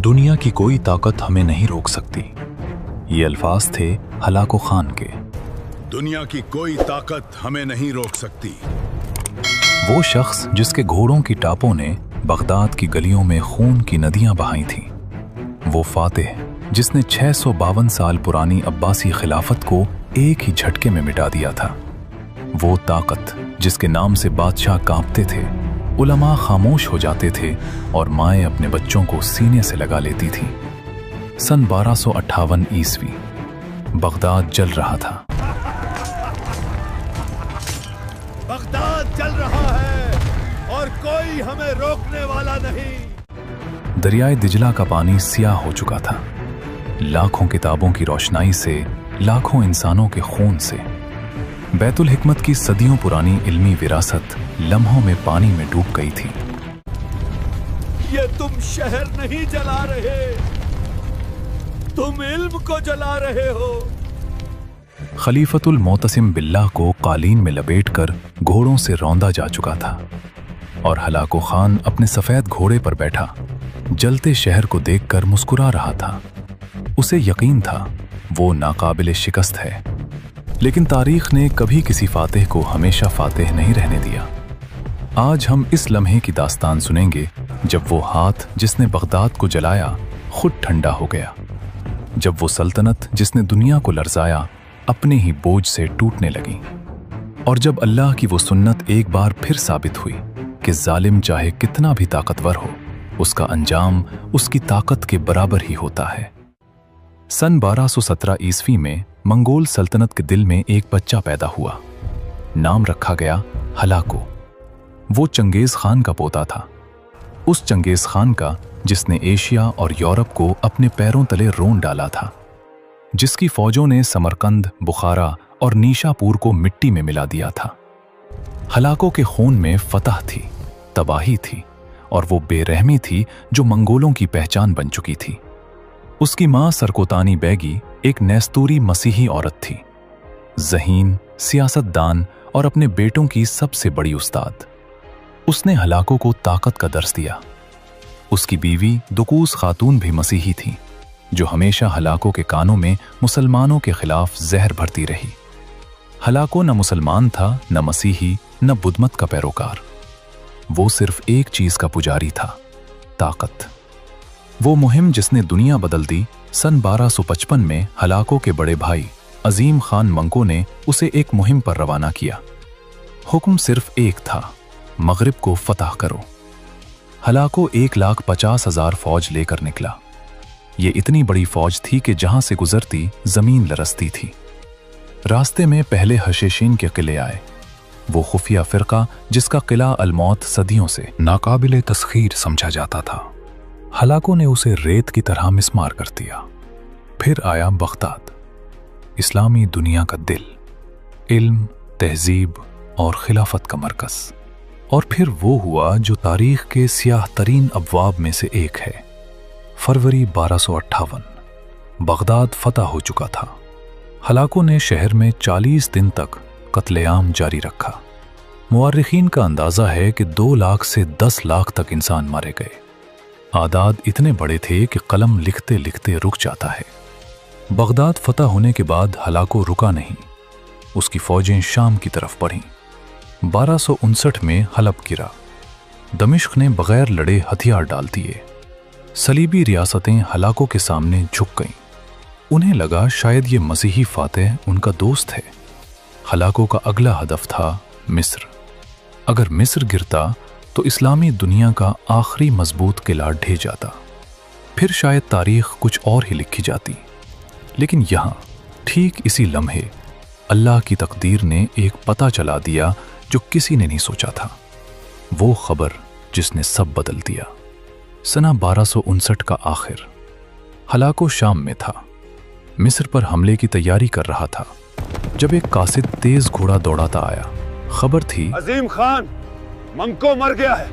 दुनिया की कोई ताकत हमें नहीं रोक सकती। ये अल्फाज थे हलाको खान के। दुनिया की कोई ताकत हमें नहीं रोक सकती। वो शख्स जिसके घोड़ों की टापों ने बगदाद की गलियों में खून की नदियां बहाई थीं। वो फातेह जिसने 652 साल पुरानी अब्बासी खिलाफत को एक ही झटके में मिटा दिया था। वो ताकत जिसके नाम से बादशाह कांपते थे, उलमा खामोश हो जाते थे और माएं अपने बच्चों को सीने से लगा लेती थीं। सन 1258 ईस्वी बगदाद जल रहा था। बगदाद जल रहा है और कोई हमें रोकने वाला नहीं। दरियाए दिजला का पानी सियाह हो चुका था। लाखों किताबों की रोशनाई से, लाखों इंसानों के खून से बैतुल हिकमत की सदियों पुरानी इल्मी विरासत लम्हों में पानी में डूब गई थी। ये तुम शहर नहीं जला रहे, तुम इल्म को जला रहे हो। खलीफतुल मोतसिम बिल्लाह को कालीन में लपेटकर घोड़ों से रौंदा जा चुका था और हलाको खान अपने सफेद घोड़े पर बैठा जलते शहर को देखकर मुस्कुरा रहा था। उसे यकीन था वो नाकाबिले शिकस्त है, लेकिन तारीख ने कभी किसी फातेह को हमेशा फातेह नहीं रहने दिया। आज हम इस लम्हे की दास्तान सुनेंगे जब वो हाथ जिसने बगदाद को जलाया खुद ठंडा हो गया, जब वो सल्तनत जिसने दुनिया को लरज़ाया अपने ही बोझ से टूटने लगी, और जब अल्लाह की वो सुन्नत एक बार फिर साबित हुई कि जालिम चाहे कितना भी ताकतवर हो, उसका अंजाम उसकी ताकत के बराबर ही होता है। सन 1217 ईस्वी में मंगोल सल्तनत के दिल में एक बच्चा पैदा हुआ। नाम रखा गया हलाको। वो चंगेज खान का पोता था, उस चंगेज खान का जिसने एशिया और यूरोप को अपने पैरों तले रोंद डाला था, जिसकी फौजों ने समरकंद, बुखारा और नीशापुर को मिट्टी में मिला दिया था। हलाको के खून में फतह थी, तबाही थी और वो बेरहमी थी जो मंगोलों की पहचान बन चुकी थी। उसकी मां सरकोतानी बैगी एक नेस्तूरी मसीही औरत थी, ज़हीन, सियासतदान और अपने बेटों की सबसे बड़ी उस्ताद। उसने हलाको को ताकत का दर्स दिया। उसकी बीवी दुकूस खातून भी मसीही थी, जो हमेशा हलाको के कानों में मुसलमानों के खिलाफ जहर भरती रही। हलाको न मुसलमान था, न मसीही, न बुद्धमत का पैरोकार। वो सिर्फ एक चीज का पुजारी था, ताकत। वो मुहिम जिसने दुनिया बदल दी, सन 1255 में हलाको के बड़े भाई अजीम खान मंको ने उसे एक मुहिम पर रवाना किया। हुक्म सिर्फ एक था, मगरिब को फतह करो। हलाको 1,50,000 फौज लेकर निकला। ये इतनी बड़ी फौज थी कि जहां से गुजरती जमीन लरसती थी। रास्ते में पहले हशेशीन के किले आए, वो खुफिया फिरका जिसका किला अलमौत सदियों से नाकाबिले तस्खीर समझा जाता था। हलाको ने उसे रेत की तरह मिस्मार कर दिया। फिर आया बगदाद, इस्लामी दुनिया का दिल, इल्म, तहजीब और खिलाफत का मरकज। और फिर वो हुआ जो तारीख के सियाह तरीन अबवाब में से एक है। फरवरी 1258 बगदाद फतह हो चुका था। हलाको ने शहर में 40 दिन तक कत्लेआम जारी रखा। मुअर्रिखीन का अंदाजा है कि 2 लाख से 10 लाख तक इंसान मारे गए। आदाद इतने बड़े थे कि कलम लिखते लिखते रुक जाता है। बगदाद फतह होने के बाद हलाको रुका नहीं। उसकी फौजें शाम की तरफ बढ़ीं। 1259 में हलब गिरा। दमिश्क ने बगैर लड़े हथियार डाल दिए। सलीबी रियासतें हलाको के सामने झुक गईं। उन्हें लगा शायद ये मसीही फातेह उनका दोस्त है। हलाको का अगला हदफ था मिस्र। अगर मिस्र गिरता तो इस्लामी दुनिया का आखिरी मजबूत किला ढह जाता। फिर शायद तारीख कुछ और ही लिखी जाती। लेकिन यहाँ ठीक इसी लम्हे अल्लाह की तकदीर ने एक पता चला दिया जो किसी ने नहीं सोचा था। वो खबर जिसने सब बदल दिया। सना 1259 का आखिर। हलाको शाम में था, मिस्र पर हमले की तैयारी कर रहा था, जब एक कासिद तेज घोड़ा दौड़ाता आया। खबर थी अजीम खान मंको मर गया है।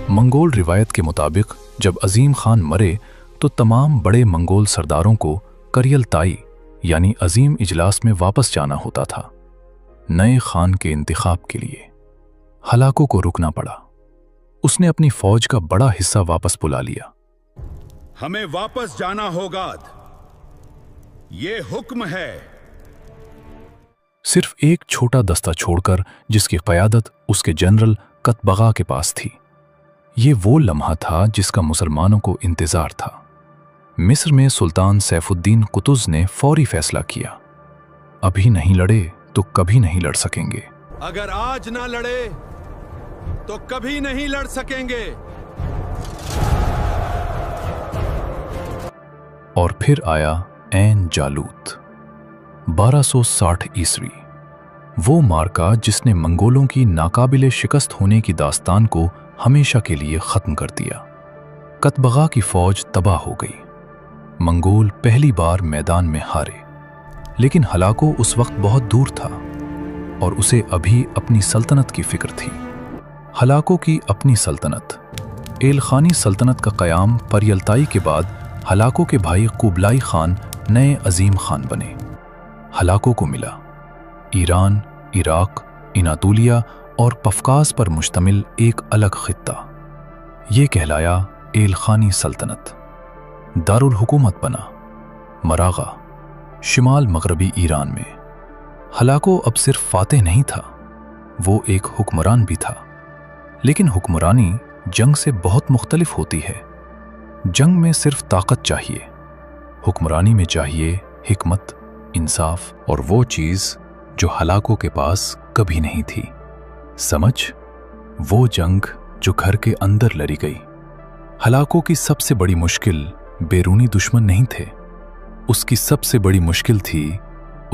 मंगोल रिवायत के मुताबिक जब अजीम खान मरे तो तमाम बड़े मंगोल सरदारों को करियल ताई यानी अजीम इजलास में वापस जाना होता था, नए खान के इंतखाब के लिए। हलाको को रुकना पड़ा। उसने अपनी फौज का बड़ा हिस्सा वापस बुला लिया। हमें वापस जाना होगा। ये हुक्म है। सिर्फ एक छोटा दस्ता छोड़कर जिसकी क़यादत उसके जनरल कतबगा के पास थी। ये वो लम्हा था जिसका मुसलमानों को इंतजार था। मिस्र में सुल्तान सैफुद्दीन कुतुज़ ने फौरी फैसला किया, अभी नहीं लड़े तो कभी नहीं लड़ सकेंगे। अगर आज ना लड़े तो कभी नहीं लड़ सकेंगे। और फिर आया ऐन जालूत 1260 ईस्वी, वो मार्का जिसने मंगोलों की नाकाबिले शिकस्त होने की दास्तान को हमेशा के लिए खत्म कर दिया। कतबगा की फौज तबाह हो गई। मंगोल पहली बार मैदान में हारे, लेकिन हलाको उस वक्त बहुत दूर था और उसे अभी अपनी सल्तनत की फिक्र थी। हलाको की अपनी सल्तनत, एलखानी सल्तनत का क़याम परियलताई के बाद हलाको के भाई कुबलाई खान नए अजीम खान बने। हलाको को मिला ईरान, इराक, इनातोलिया और पफकास पर मुश्तमिल एक अलग खित्ता। ये कहलाया एलखानी सल्तनत। दारुल हुकूमत बना मरागा, शिमाल मगरबी ईरान में। हलाको अब सिर्फ फातेह नहीं था, वो एक हुक्मरान भी था। लेकिन हुक्मरानी जंग से बहुत मुख्तलिफ होती है। जंग में सिर्फ ताकत चाहिए, हुक्मरानी में चाहिए हिकमत, इंसाफ और वो चीज़ जो हलाको के पास कभी नहीं थी। समझ, वो जंग जो घर के अंदर लड़ी गई। हलाको की सबसे बड़ी मुश्किल बैरूनी दुश्मन नहीं थे, उसकी सबसे बड़ी मुश्किल थी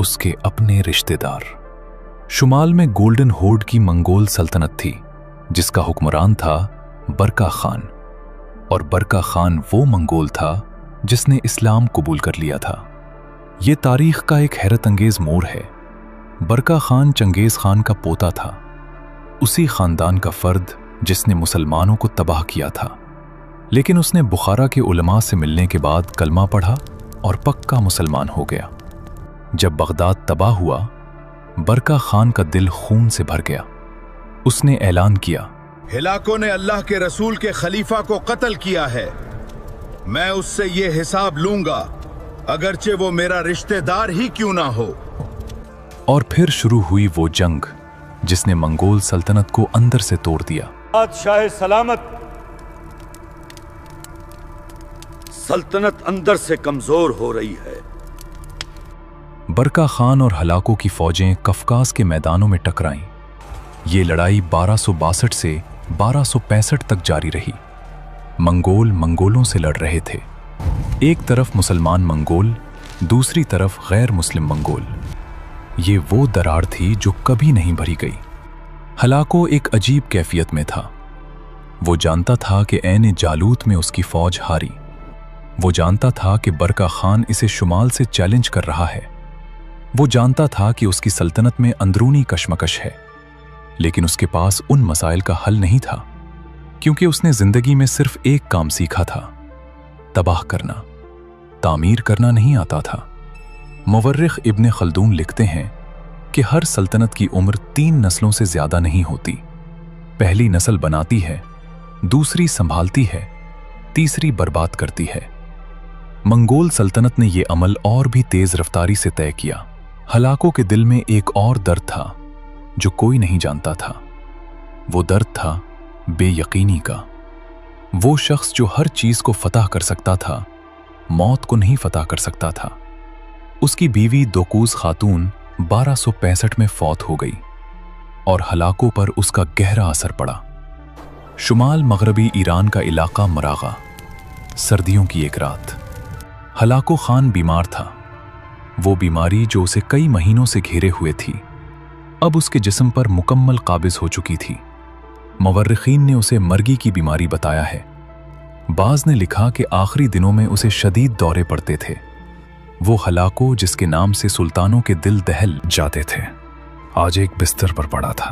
उसके अपने रिश्तेदार। शुमाल में गोल्डन होर्ड की मंगोल सल्तनत थी जिसका हुक्मरान था बरका खान, और बरका खान वो मंगोल था जिसने इस्लाम कबूल कर लिया था। ये तारीख का एक हैरत अंगेज मोड़ है। बरका खान चंगेज खान का पोता था, उसी खानदान का फर्द जिसने मुसलमानों को तबाह किया था। लेकिन उसने बुखारा के उलमा से मिलने के बाद कलमा पढ़ा और पक्का मुसलमान हो गया। जब बगदाद तबाह हुआ, बरका खान का दिल खून से भर गया। उसने ऐलान किया, हिलाको ने अल्लाह के रसूल के खलीफा को कत्ल किया है, मैं उससे ये हिसाब लूंगा, अगरचे वो मेरा रिश्तेदार ही क्यों ना हो। और फिर शुरू हुई वो जंग जिसने मंगोल सल्तनत को अंदर से तोड़ दिया। बादशाह सलामत, सल्तनत अंदर से कमजोर हो रही है। बरका खान और हलाको की फौजें कफकास के मैदानों में टकराईं। ये लड़ाई 1262 से 1265 तक जारी रही। मंगोल मंगोलों से लड़ रहे थे, एक तरफ मुसलमान मंगोल, दूसरी तरफ गैर मुस्लिम मंगोल। ये वो दरार थी जो कभी नहीं भरी गई। हलाको एक अजीब कैफियत में था। वो जानता था कि ऐन जालूत में उसकी फौज हारी। वो जानता था कि बरका खान इसे शुमाल से चैलेंज कर रहा है। वो जानता था कि उसकी सल्तनत में अंदरूनी कशमकश है, लेकिन उसके पास उन मसाइल का हल नहीं था, क्योंकि उसने जिंदगी में सिर्फ एक काम सीखा था, तबाह करना, तामीर करना नहीं आता था। मुवर्रिख इब्ने खल्दून लिखते हैं कि हर सल्तनत की उम्र 3 नस्लों से ज्यादा नहीं होती। पहली नस्ल बनाती है, दूसरी संभालती है, तीसरी बर्बाद करती है। मंगोल सल्तनत ने यह अमल और भी तेज रफ्तारी से तय किया। हलाको के दिल में एक और दर्द था जो कोई नहीं जानता था। वो दर्द था बेयकीनी का। वो शख्स जो हर चीज को फतह कर सकता था, मौत को नहीं फतह कर सकता था। उसकी बीवी दोकूज खातून 1265 में फौत हो गई और हलाको पर उसका गहरा असर पड़ा। शुमाल मगरबी ईरान का इलाका मरागा। सर्दियों की एक रात, हलाको खान बीमार था। वो बीमारी जो उसे कई महीनों से घेरे हुए थी, अब उसके जिस्म पर मुकम्मल काबिज हो चुकी थी। मुवर्रिखीन ने उसे मर्गी की बीमारी बताया है। बाज ने लिखा कि आखिरी दिनों में उसे शदीद दौरे पड़ते थे। वो हलाको जिसके नाम से सुल्तानों के दिल दहल जाते थे, आज एक बिस्तर पर पड़ा था,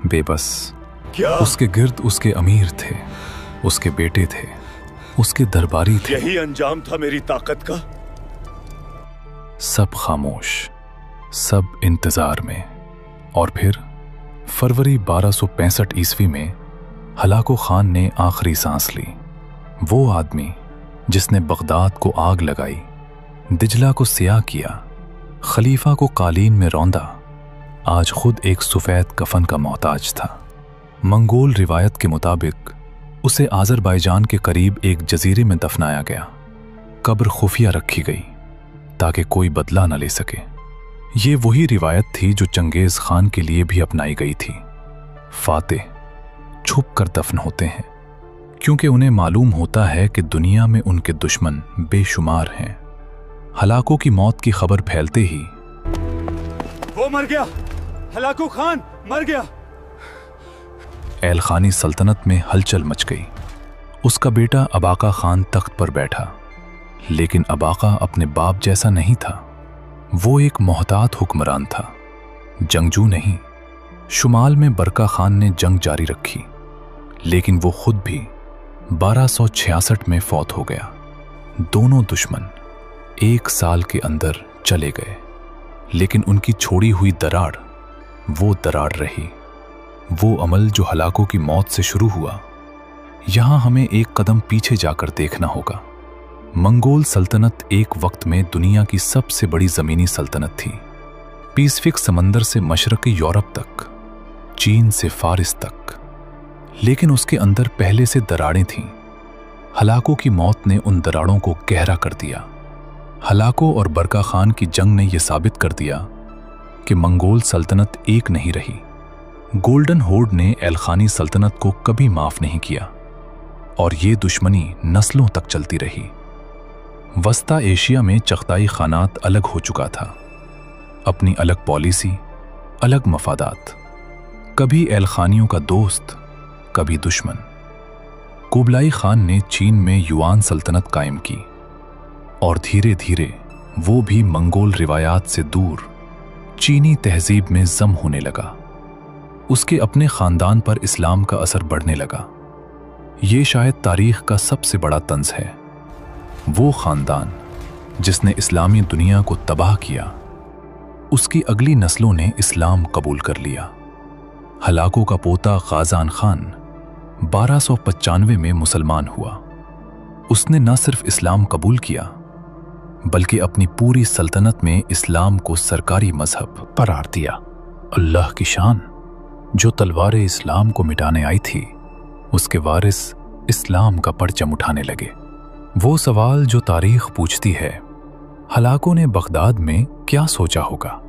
बेबस। क्या? उसके गिर्द उसके अमीर थे, उसके बेटे थे, उसके दरबारी थे। यही अंजाम था मेरी ताकत का। सब खामोश, सब इंतजार में। और फिर फरवरी 1265 ईस्वी में हलाको खान ने आखिरी सांस ली। वो आदमी जिसने बगदाद को आग लगाई, दिजला को सियाह किया, खलीफा को कालीन में रौंदा, आज खुद एक सफ़ेद कफन का मोहताज था। मंगोल रिवायत के मुताबिक उसे आज़रबाईजान के करीब एक जजीरे में दफनाया गया। कब्र खुफिया रखी गई ताकि कोई बदला न ले सके। ये वही रिवायत थी जो चंगेज़ खान के लिए भी अपनाई गई थी। फातेह छुप कर दफन होते हैं क्योंकि उन्हें मालूम होता है कि दुनिया में उनके दुश्मन बेशुमार हैं। हलाको की मौत की खबर फैलते ही वो मर गया, हलाको खान मर गया। एलखानी सल्तनत में हलचल मच गई। उसका बेटा अबाका खान तख्त पर बैठा, लेकिन अबाका अपने बाप जैसा नहीं था। वो एक मोहतात हुक्मरान था, जंगजू नहीं। शुमाल में बरका खान ने जंग जारी रखी, लेकिन वो खुद भी 1266 में फौत हो गया। दोनों दुश्मन 1 साल के अंदर चले गए, लेकिन उनकी छोड़ी हुई दरार वो दरार रही। वो अमल जो हलाको की मौत से शुरू हुआ, यहां हमें एक कदम पीछे जाकर देखना होगा। मंगोल सल्तनत एक वक्त में दुनिया की सबसे बड़ी जमीनी सल्तनत थी। पैसिफिक समंदर से मशरक़ी यूरोप तक, चीन से फारिस तक। लेकिन उसके अंदर पहले से दरारें थीं। हलाको की मौत ने उन दरारों को गहरा कर दिया। हलाको और बरका खान की जंग ने यह साबित कर दिया कि मंगोल सल्तनत एक नहीं रही। गोल्डन होर्ड ने एलखानी सल्तनत को कभी माफ नहीं किया और ये दुश्मनी नस्लों तक चलती रही। वस्ता एशिया में चगताई खानात अलग हो चुका था, अपनी अलग पॉलिसी, अलग मफादात। कभी एलखानियों का दोस्त, कभी दुश्मन। कुबलाई खान ने चीन में युआन सल्तनत कायम की और धीरे धीरे वो भी मंगोल रिवायात से दूर चीनी तहजीब में जम होने लगा। उसके अपने खानदान पर इस्लाम का असर बढ़ने लगा। ये शायद तारीख का सबसे बड़ा तंज है। वो खानदान जिसने इस्लामी दुनिया को तबाह किया, उसकी अगली नस्लों ने इस्लाम कबूल कर लिया। हलाको का पोता गाजान खान 1295 में मुसलमान हुआ। उसने न सिर्फ इस्लाम कबूल किया, बल्कि अपनी पूरी सल्तनत में इस्लाम को सरकारी मजहब करार दिया। अल्लाह की शान, जो तलवार इस्लाम को मिटाने आई थी, उसके वारिस इस्लाम का परचम उठाने लगे। वो सवाल जो तारीख पूछती है, हलाको ने बगदाद में क्या सोचा होगा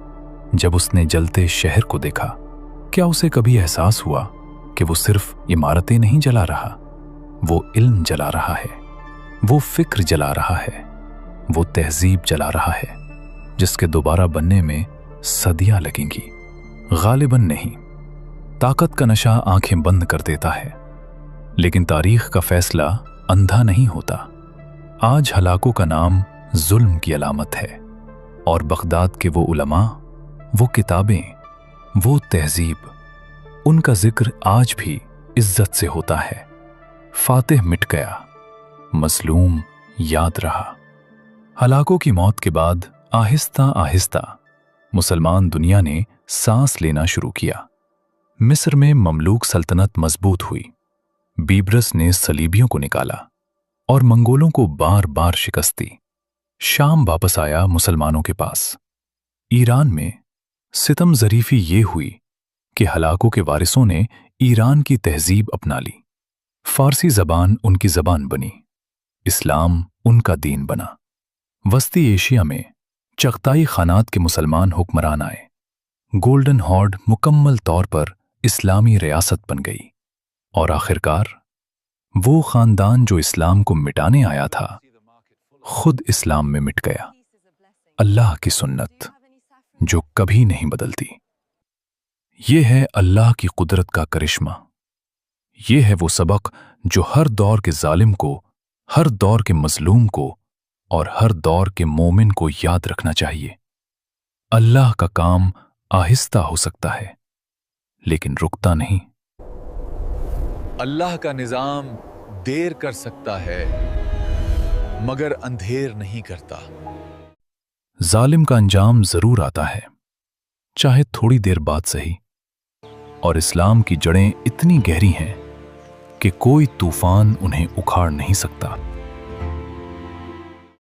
जब उसने जलते शहर को देखा? क्या उसे कभी एहसास हुआ कि वो सिर्फ इमारतें नहीं जला रहा, वो इल्म जला रहा है, वो फिक्र जला रहा है, वो तहजीब जला रहा है जिसके दोबारा बनने में सदियां लगेंगी? गालिबन नहीं। ताकत का नशा आंखें बंद कर देता है, लेकिन तारीख का फैसला अंधा नहीं होता। आज हलाको का नाम जुल्म की अलामत है और बगदाद के वो उलमा, वो किताबें, वो तहजीब, उनका जिक्र आज भी इज्जत से होता है। फातेह मिट गया, मजलूम याद रहा। हलाको की मौत के बाद आहिस्ता आहिस्ता मुसलमान दुनिया ने सांस लेना शुरू किया। मिस्र में ममलूक सल्तनत मजबूत हुई। बीब्रस ने सलीबियों को निकाला और मंगोलों को बार बार शिकस्त दी। शाम वापस आया मुसलमानों के पास। ईरान में सितम ज़रीफ़ी ये हुई कि हलाको के वारिसों ने ईरान की तहजीब अपना ली। फारसी ज़बान उनकी ज़बान बनी, इस्लाम उनका दीन बना। वस्ती एशिया में चगताई खानात के मुसलमान हुक्मरान आए। गोल्डन हॉर्ड मुकम्मल तौर पर इस्लामी रियासत बन गई और आखिरकार वो खानदान जो इस्लाम को मिटाने आया था, खुद इस्लाम में मिट गया। अल्लाह की सुन्नत जो कभी नहीं बदलती। ये है अल्लाह की कुदरत का करिश्मा। ये है वो सबक जो हर दौर के जालिम को, हर दौर के मजलूम को और हर दौर के मोमिन को याद रखना चाहिए। अल्लाह का काम आहिस्ता हो सकता है, लेकिन रुकता नहीं। अल्लाह का निजाम देर कर सकता है, मगर अंधेर नहीं करता। जालिम का अंजाम जरूर आता है, चाहे थोड़ी देर बाद सही। और इस्लाम की जड़ें इतनी गहरी हैं कि कोई तूफान उन्हें उखाड़ नहीं सकता।